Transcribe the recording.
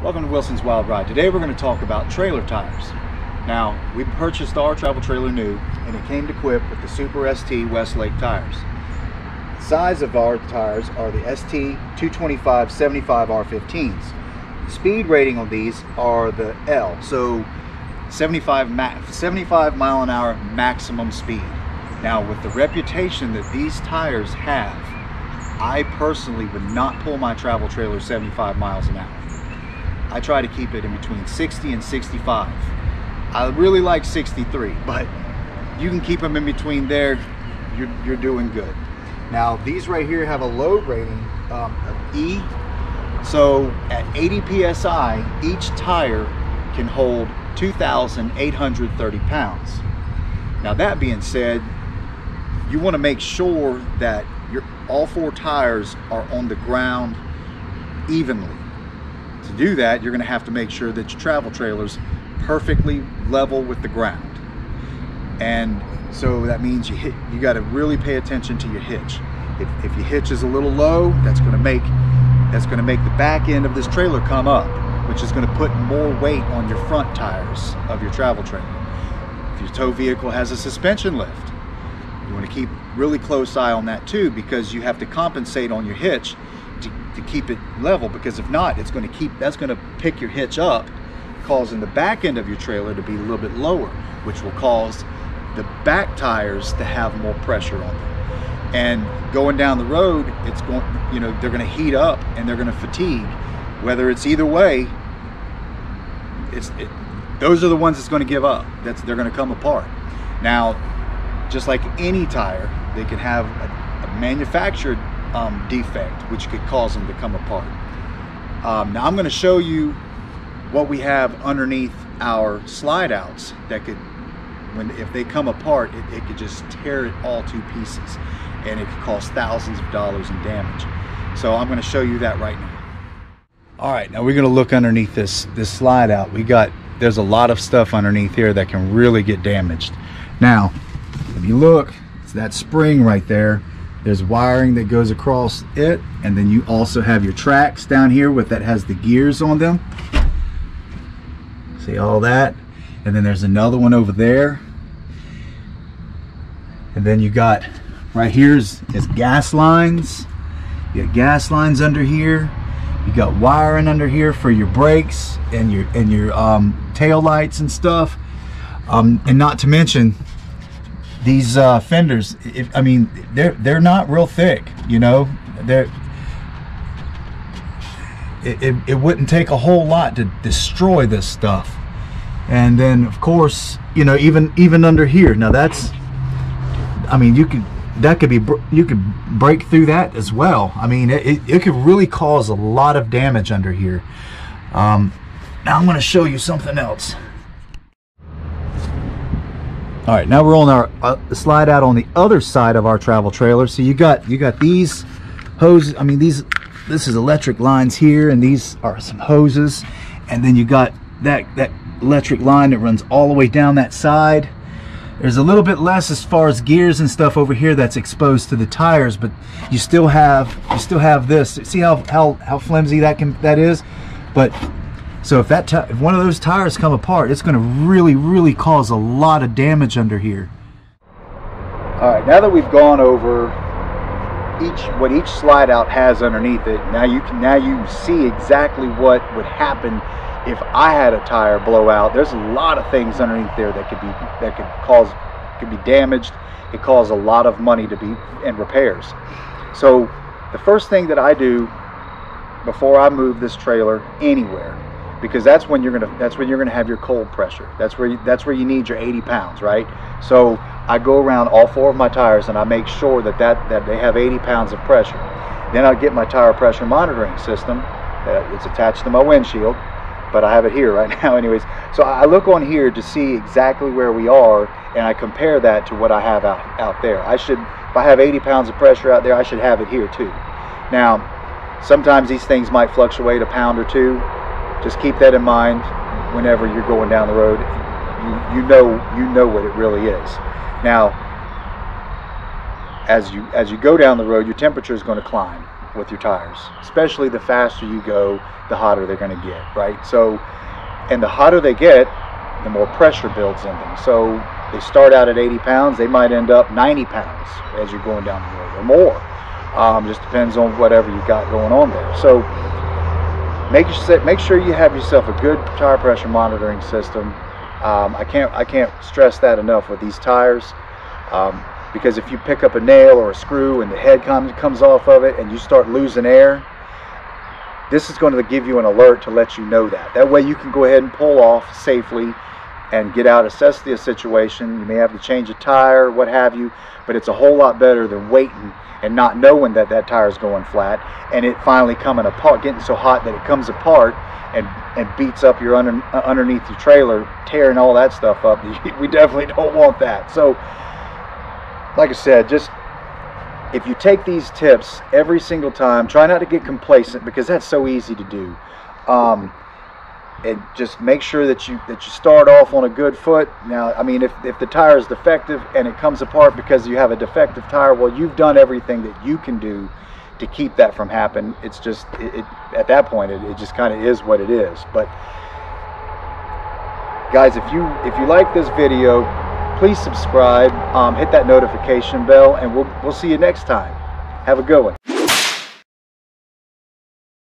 Welcome to Wilson's Wild Ride. Today we're going to talk about trailer tires. Now, we purchased our travel trailer new and it came equipped with the Super ST Westlake tires. The size of our tires are the ST 225 75 R15s. The speed rating on these are the L, so 75 mile an hour maximum speed. Now, with the reputation that these tires have, I personally would not pull my travel trailer 75 miles an hour. I try to keep it in between 60 and 65. I really like 63, but you can keep them in between there, you're doing good. Now, these right here have a load rating of E, so at 80 PSI, each tire can hold 2,830 pounds. Now, that being said, you want to make sure that all four tires are on the ground evenly. To do that, you're going to have to make sure that your travel trailer's perfectly level with the ground. And so that means you got to really pay attention to your hitch. If your hitch is a little low, that's going to make the back end of this trailer come up, which is going to put more weight on your front tires of your travel trailer. If your tow vehicle has a suspension lift, you want to keep really close eye on that too, because you have to compensate on your hitch to keep it level, because if not, that's going to pick your hitch up, causing the back end of your trailer to be a little bit lower, which will cause the back tires to have more pressure on them. And going down the road, they're going to heat up and they're going to fatigue. Whether it's either way, those are the ones that's going to give up. They're going to come apart. Now, just like any tire, they can have a manufactured defect, which could cause them to come apart. Now I'm going to show you what we have underneath our slide outs that could, if they come apart, it could just tear it all to pieces, and it could cost thousands of dollars in damage. So I'm going to show you that right now. All right, now we're going to look underneath this slide out. There's a lot of stuff underneath here that can really get damaged. Now, if you look, it's that spring right there. There's wiring that goes across it, and then you also have your tracks down here that has the gears on them. See all that? And then there's another one over there. And then you got right here is gas lines. You got gas lines under here. You got wiring under here for your brakes and your tail lights and stuff. And not to mention, these fenders, they're not real thick, you know. It wouldn't take a whole lot to destroy this stuff. And then, of course, even under here. Now you could break through that as well. I mean, it could really cause a lot of damage under here. Now I'm going to show you something else. All right, now we're on our slide out on the other side of our travel trailer. So you got these hoses. This is electric lines here, and these are some hoses. And then you got that electric line that runs all the way down that side. There's a little bit less as far as gears and stuff over here that's exposed to the tires, but you still have this. See how flimsy that is? But so if one of those tires come apart, it's going to really cause a lot of damage under here. All right, now that we've gone over what each slide out has underneath it, now you see exactly what would happen if I had a tire blowout. There's a lot of things underneath there that could be damaged. It cause a lot of money to be in repairs. So the first thing that I do before I move this trailer anywhere, because that's when you're gonna have your cold pressure. That's where you need your 80 pounds, right? So I go around all four of my tires and I make sure that they have 80 pounds of pressure. Then I get my tire pressure monitoring system. It's attached to my windshield, but I have it here right now anyways. So I look on here to see exactly where we are, and I compare that to what I have out there. If I have 80 pounds of pressure out there, I should have it here too. Now, sometimes these things might fluctuate a pound or two. Just keep that in mind whenever you're going down the road. You know what it really is. Now, as you go down the road, your temperature is going to climb. with your tires, especially the faster you go, the hotter they're going to get, right? So, and the hotter they get, the more pressure builds in them. So they start out at 80 pounds, they might end up 90 pounds as you're going down the road, or more. Just depends on whatever you got going on there. So make sure you have yourself a good tire pressure monitoring system. I can't stress that enough with these tires, because if you pick up a nail or a screw and the head comes off of it and you start losing air, this is going to give you an alert to let you know that. That way you can go ahead and pull off safely and get out, assess the situation. You may have to change a tire, what have you, but it's a whole lot better than waiting and not knowing that that tire is going flat and it finally coming apart, getting so hot that it comes apart and beats up your underneath your trailer, tearing all that stuff up. We definitely don't want that. So like I said, just if you take these tips every single time, try not to get complacent, because that's so easy to do. And just make sure that you start off on a good foot. Now, I mean, if the tire is defective and it comes apart because you have a defective tire, well, you've done everything that you can do to keep that from happening. It's just at that point it just kind of is what it is. But guys, if you like this video, please subscribe, hit that notification bell, and we'll see you next time. Have a good one.